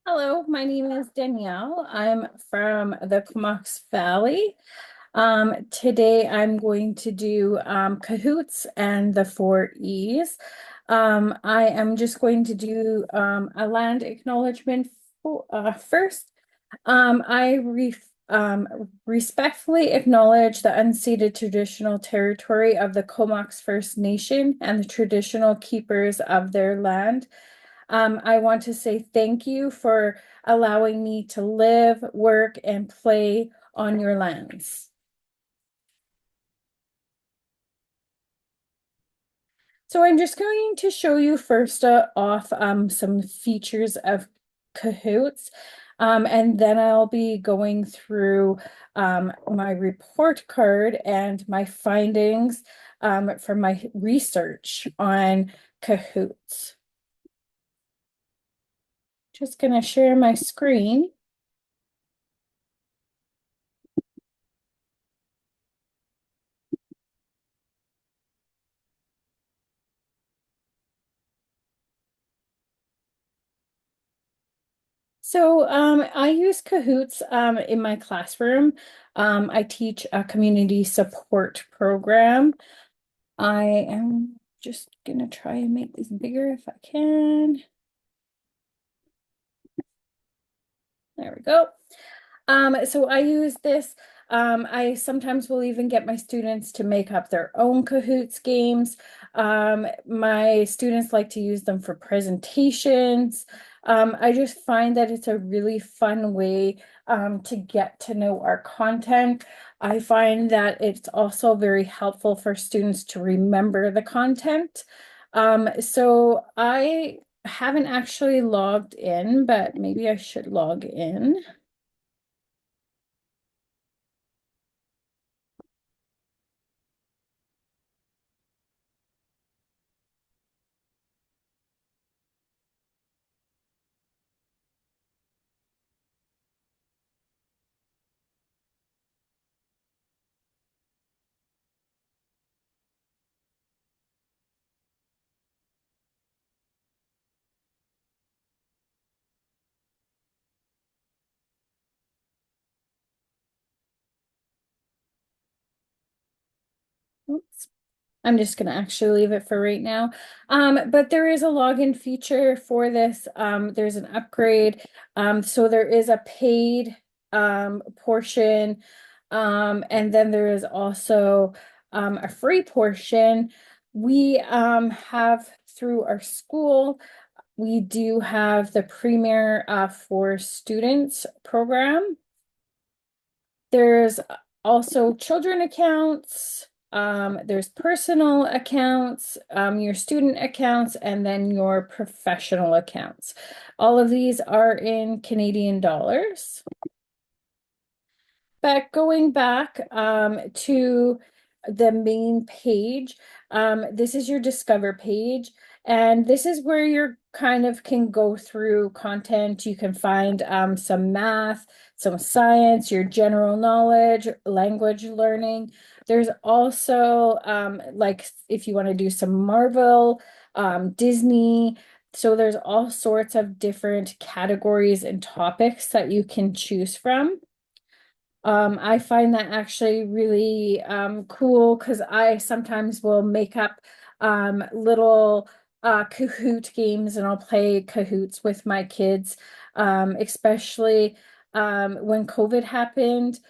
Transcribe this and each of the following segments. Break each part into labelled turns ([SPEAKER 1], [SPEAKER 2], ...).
[SPEAKER 1] Hello, my name is Danielle. I'm from the Comox Valley. Today I'm going to do Cahoots and the 4 E's. I am just going to do a land acknowledgement first. I respectfully acknowledge the unceded traditional territory of the Comox First Nation and the traditional keepers of their land. I want to say thank you for allowing me to live, work, and play on your lands. So I'm just going to show you first off some features of Cahoots, and then I'll be going through my report card and my findings from my research on Cahoots. Just going to share my screen. So I use Cahoots in my classroom. I teach a community support program. I am just gonna try and make this bigger if I can. There we go. So I use this. I sometimes will even get my students to make up their own Cahoots games. My students like to use them for presentations. I just find that it's a really fun way to get to know our content. I find that it's also very helpful for students to remember the content. So I haven't actually logged in, but maybe I should log in. Oops. I'm just going to actually leave it for right now. But there is a login feature for this. There's an upgrade. So there is a paid portion. And then there is also a free portion. We have through our school, we do have the Premier for Students program. There's also children accounts, there's personal accounts, your student accounts, and then your professional accounts. All of these are in Canadian dollars. But going back to the main page, this is your Discover page, and this is where you're kind of can go through content. You can find some math, some science, your general knowledge, language learning. There's also like if you want to do some Marvel, Disney. So there's all sorts of different categories and topics that you can choose from. I find that actually really cool because I sometimes will make up little Kahoot games and I'll play Kahoots with my kids, especially when COVID happened.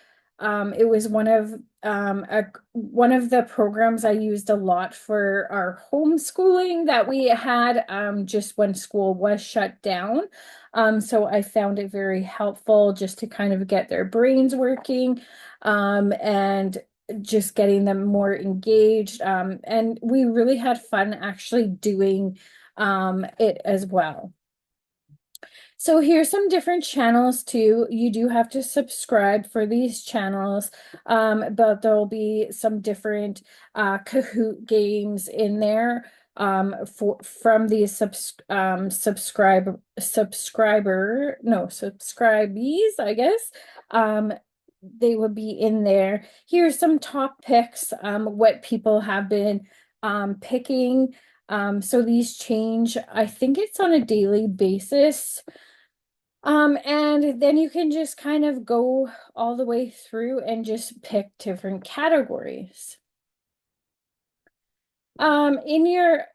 [SPEAKER 1] It was one of the programs I used a lot for our homeschooling that we had just when school was shut down. So I found it very helpful just to kind of get their brains working and just getting them more engaged. And we really had fun actually doing it as well. So here's some different channels too. You do have to subscribe for these channels, but there'll be some different Kahoot games in there for from these subscribees, I guess. They would be in there. Here's some top picks, what people have been picking. So these change. I think it's on a daily basis. And then you can just kind of go all the way through and just pick different categories. In your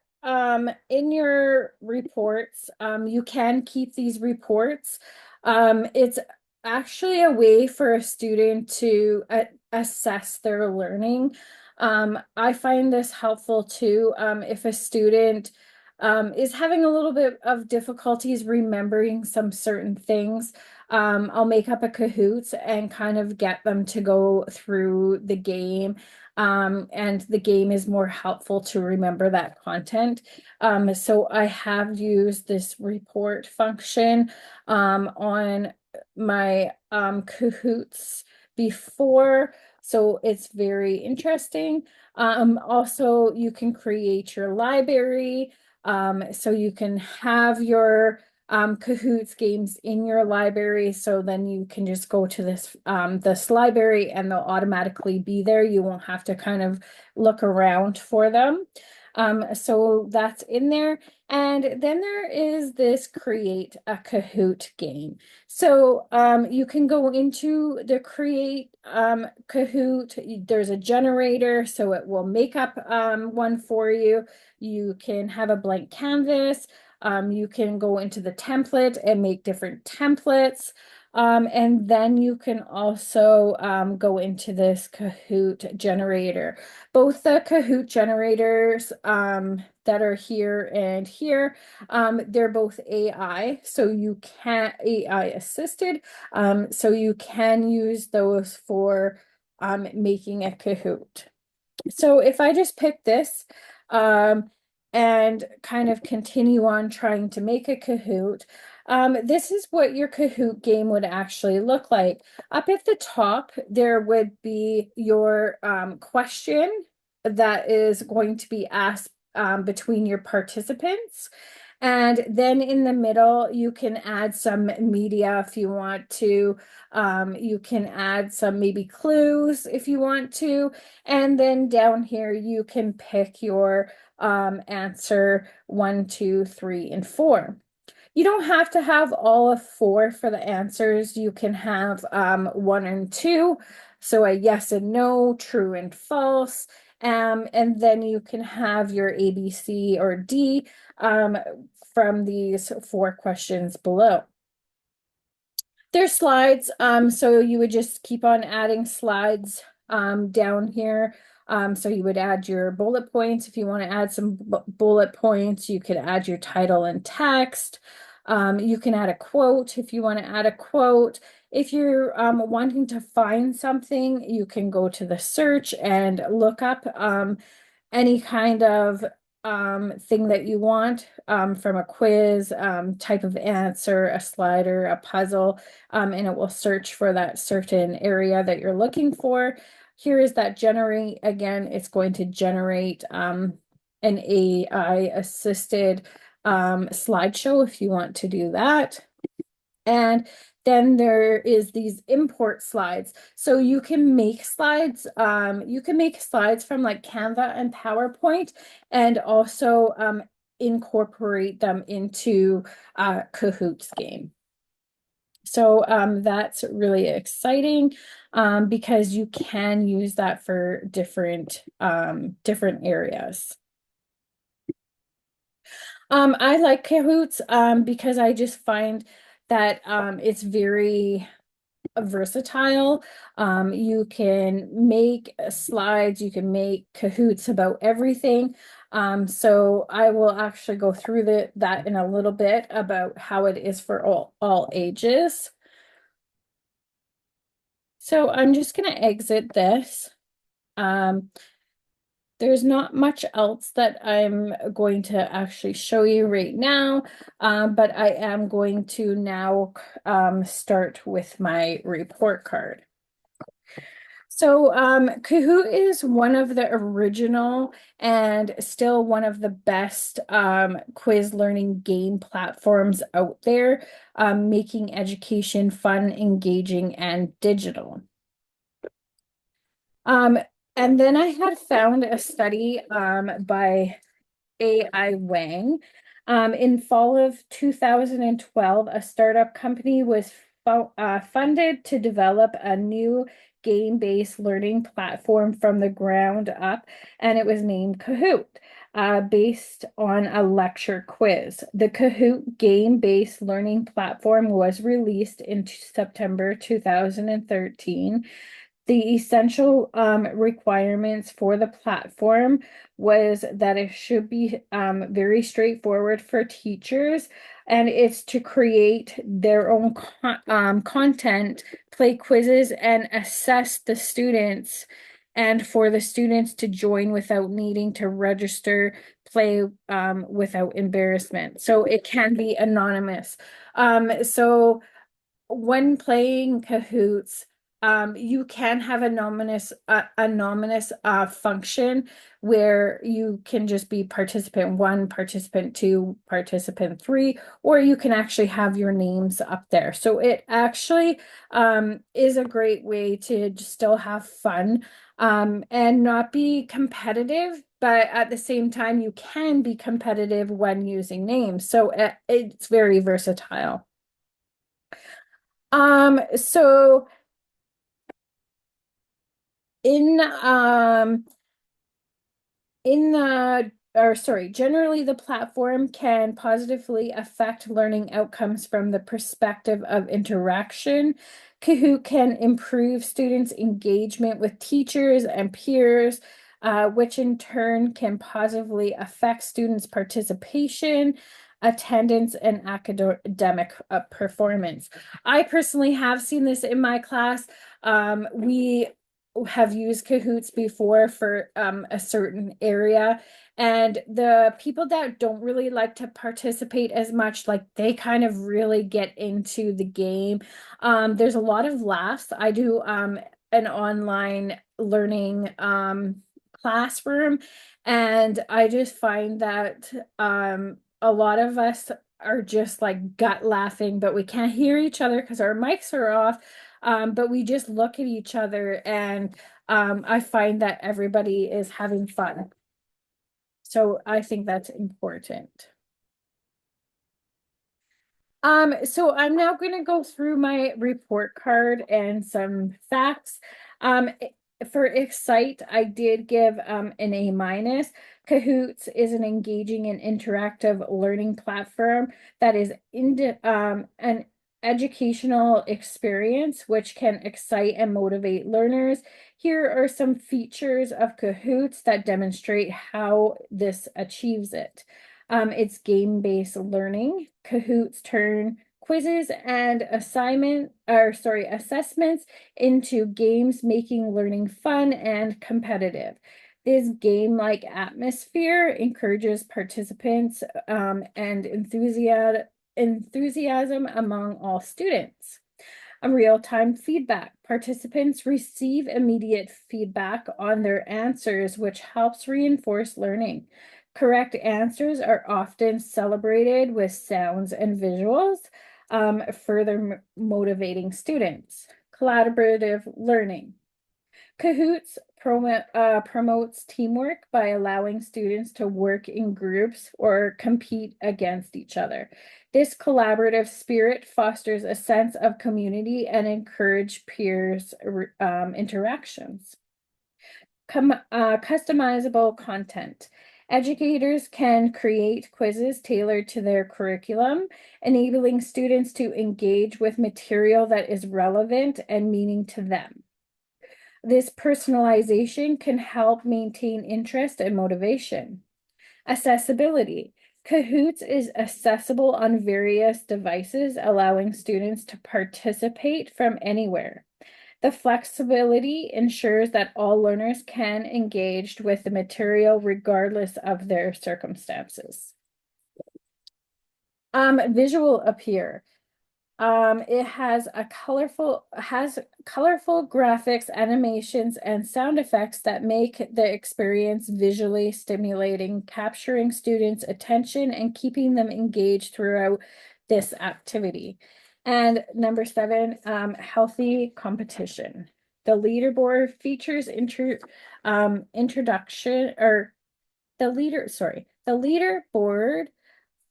[SPEAKER 1] reports, you can keep these reports. It's actually a way for a student to assess their learning. I find this helpful too. If a student is having a little bit of difficulties remembering some certain things, I'll make up a Kahoot and kind of get them to go through the game, and the game is more helpful to remember that content. So I have used this report function on my Kahoots before, so it's very interesting. Also, you can create your library, so you can have your Kahoots games in your library. So then you can just go to this library and they'll automatically be there. You won't have to kind of look around for them. So that's in there. And then there is this create a Kahoot game. So you can go into the create Kahoot. There's a generator, so it will make up one for you. You can have a blank canvas. You can go into the template and make different templates. And then you can also go into this Kahoot generator. Both the Kahoot generators that are here and here, they're both AI, so you can AI assisted, so you can use those for making a Kahoot. So if I just pick this um, and kind of continue on trying to make a Kahoot, this is what your Kahoot game would actually look like. Up at the top, there would be your question that is going to be asked between your participants. And then in the middle, you can add some media if you want to. You can add some maybe clues if you want to. And then down here, you can pick your answer 1, 2, 3, and 4. You don't have to have all of 4 for the answers. You can have 1 and 2. So a yes and no, true and false. And then you can have your A, B, C, or D um, from these 4 questions below. There's slides, so you would just keep on adding slides down here. So you would add your bullet points. If you want to add some bullet points, you could add your title and text. You can add a quote if you want to add a quote. If you're wanting to find something, you can go to the search and look up any kind of thing that you want from a quiz, type of answer, a slider, a puzzle, and it will search for that certain area that you're looking for. Here is that generate. Again, it's going to generate an AI assisted slideshow if you want to do that. And then there is these import slides. So you can make slides. You can make slides from like Canva and PowerPoint and also incorporate them into Kahoot's game. So that's really exciting because you can use that for different areas. I like Kahoots because I just find that it's very versatile. You can make slides, you can make Kahoots about everything. So I will actually go through that in a little bit about how it is for all ages. So I'm just going to exit this. Um, There's not much else that I'm going to actually show you right now, but I am going to now start with my report card. So Kahoot is one of the original and still one of the best quiz learning game platforms out there, making education fun, engaging, and digital. Um, and then I had found a study by AI Wang. In fall of 2012, a startup company was funded to develop a new game-based learning platform from the ground up, and it was named Kahoot, based on a lecture quiz. The Kahoot game-based learning platform was released in September 2013. The essential requirements for the platform was that it should be very straightforward for teachers, and it's to create their own content, play quizzes, and assess the students, and for the students to join without needing to register, play without embarrassment. So it can be anonymous. So when playing Kahoots, you can have anonymous function where you can just be participant one, participant two, participant three, or you can actually have your names up there. So it actually is a great way to just still have fun and not be competitive. But at the same time, you can be competitive when using names. So it's very versatile. So in in the or sorry, generally the platform can positively affect learning outcomes from the perspective of interaction. Kahoot can improve students' engagement with teachers and peers, which in turn can positively affect students' participation, attendance, and academic performance. I personally have seen this in my class. We have used Kahoots before for a certain area, and the people that don't really like to participate as much, like they kind of really get into the game. There's a lot of laughs. I do an online learning classroom, and I just find that a lot of us are just like gut laughing, but we can't hear each other because our mics are off. But we just look at each other, and I find that everybody is having fun. So I think that's important. So I'm now going to go through my report card and some facts. For Excite, I did give an A minus. Kahoots is an engaging and interactive learning platform that is an educational experience which can excite and motivate learners. Here are some features of Kahoots that demonstrate how this achieves it. It's game-based learning. Kahoots turn quizzes and assessments into games, making learning fun and competitive. This game-like atmosphere encourages participants and enthusiasm among all students. A real-time feedback. Participants receive immediate feedback on their answers, which helps reinforce learning. Correct answers are often celebrated with sounds and visuals, further motivating students. Collaborative learning. Kahoots promotes teamwork by allowing students to work in groups or compete against each other. This collaborative spirit fosters a sense of community and encourage peers interactions. Customizable content. Educators can create quizzes tailored to their curriculum, enabling students to engage with material that is relevant and meaning to them. This personalization can help maintain interest and motivation. Accessibility. Kahoots is accessible on various devices, allowing students to participate from anywhere. The flexibility ensures that all learners can engage with the material regardless of their circumstances. Visual appear. It has colorful graphics, animations, and sound effects that make the experience visually stimulating, capturing students' attention and keeping them engaged throughout this activity. And number 7, healthy competition. The leaderboard features introduction or the leaderboard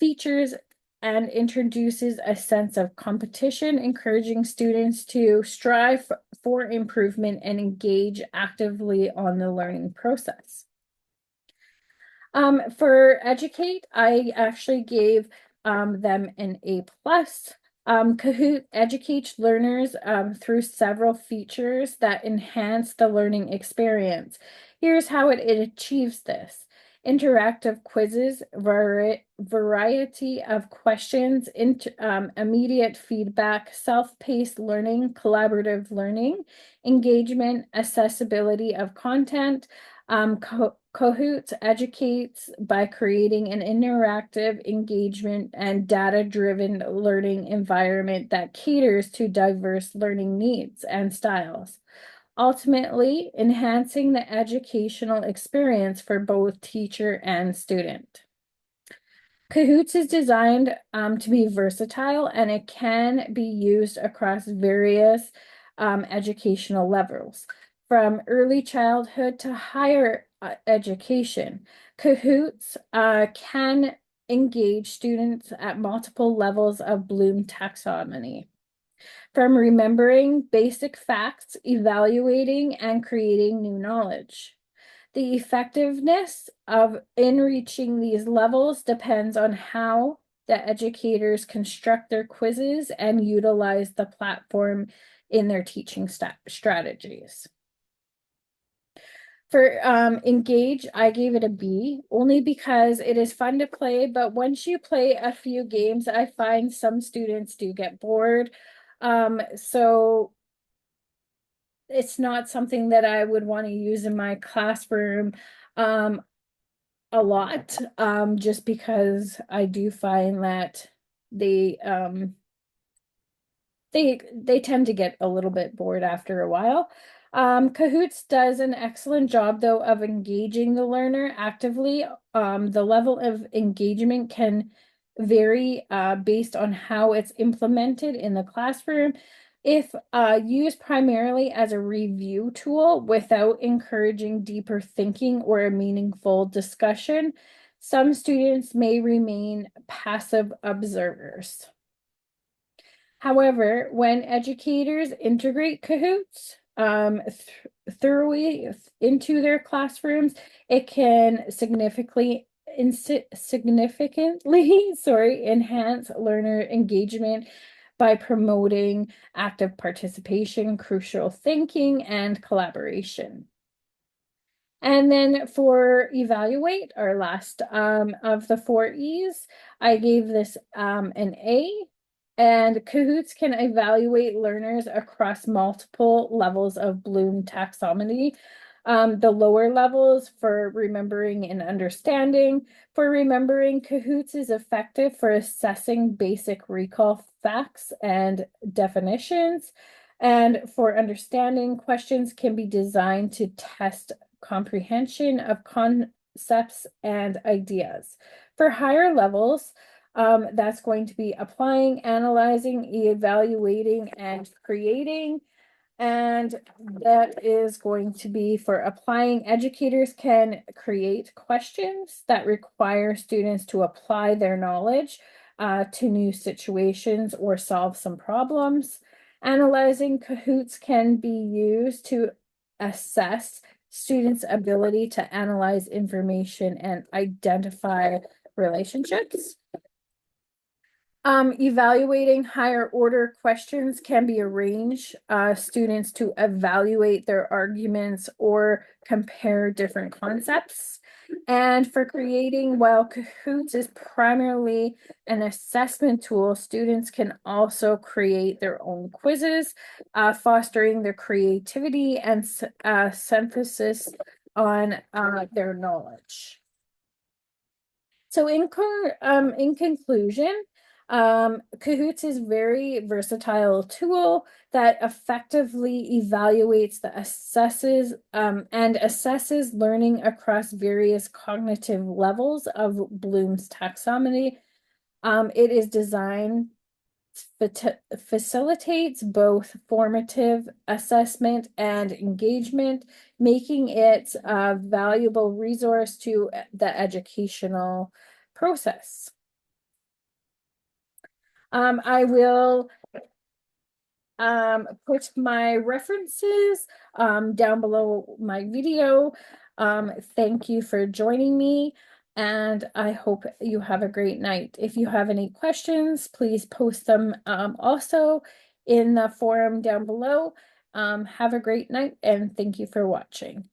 [SPEAKER 1] features and introduces a sense of competition, encouraging students to strive for improvement and engage actively on the learning process. For Educate, I actually gave them an A+. Kahoot educates learners through several features that enhance the learning experience. Here's how it achieves this. Interactive quizzes, variety of questions, immediate feedback, self-paced learning, collaborative learning, engagement, accessibility of content. Kahoot educates by creating an interactive engagement and data-driven learning environment that caters to diverse learning needs and styles, ultimately enhancing the educational experience for both teacher and student. Kahoots is designed to be versatile, and it can be used across various educational levels, from early childhood to higher education. Kahoots can engage students at multiple levels of Bloom taxonomy, from remembering basic facts, evaluating, and creating new knowledge. The effectiveness of in reaching these levels depends on how the educators construct their quizzes and utilize the platform in their teaching strategies. For Engage, I gave it a B, only because it is fun to play, but once you play a few games, I find some students do get bored. So it's not something that I would want to use in my classroom a lot, just because I do find that they they tend to get a little bit bored after a while. Kahoots does an excellent job, though, of engaging the learner actively. The level of engagement can vary based on how it's implemented in the classroom. If used primarily as a review tool without encouraging deeper thinking or a meaningful discussion, some students may remain passive observers. However, when educators integrate Kahoots thoroughly into their classrooms, it can significantly enhance learner engagement by promoting active participation, crucial thinking, and collaboration. And then for evaluate, our last of the 4 E's, I gave this an A. And Kahoots can evaluate learners across multiple levels of Bloom taxonomy. The lower levels for remembering and understanding. For remembering, Kahoots is effective for assessing basic recall facts and definitions. And for understanding, questions can be designed to test comprehension of concepts and ideas. For higher levels, that's going to be applying, analyzing, evaluating, and creating. And that is going to be for applying. Educators can create questions that require students to apply their knowledge to new situations or solve some problems. Analyzing, Kahoots can be used to assess students' ability to analyze information and identify relationships. Evaluating higher order questions can be arranged students to evaluate their arguments or compare different concepts. And for creating, while Kahoots is primarily an assessment tool, students can also create their own quizzes, fostering their creativity and synthesis on their knowledge. So in conclusion, Kahoots is a very versatile tool that effectively evaluates and assesses learning across various cognitive levels of Bloom's taxonomy. It is designed facilitates both formative assessment and engagement, making it a valuable resource to the educational process. I will put my references down below my video. Thank you for joining me, and I hope you have a great night. If you have any questions, please post them also in the forum down below. Have a great night, and thank you for watching.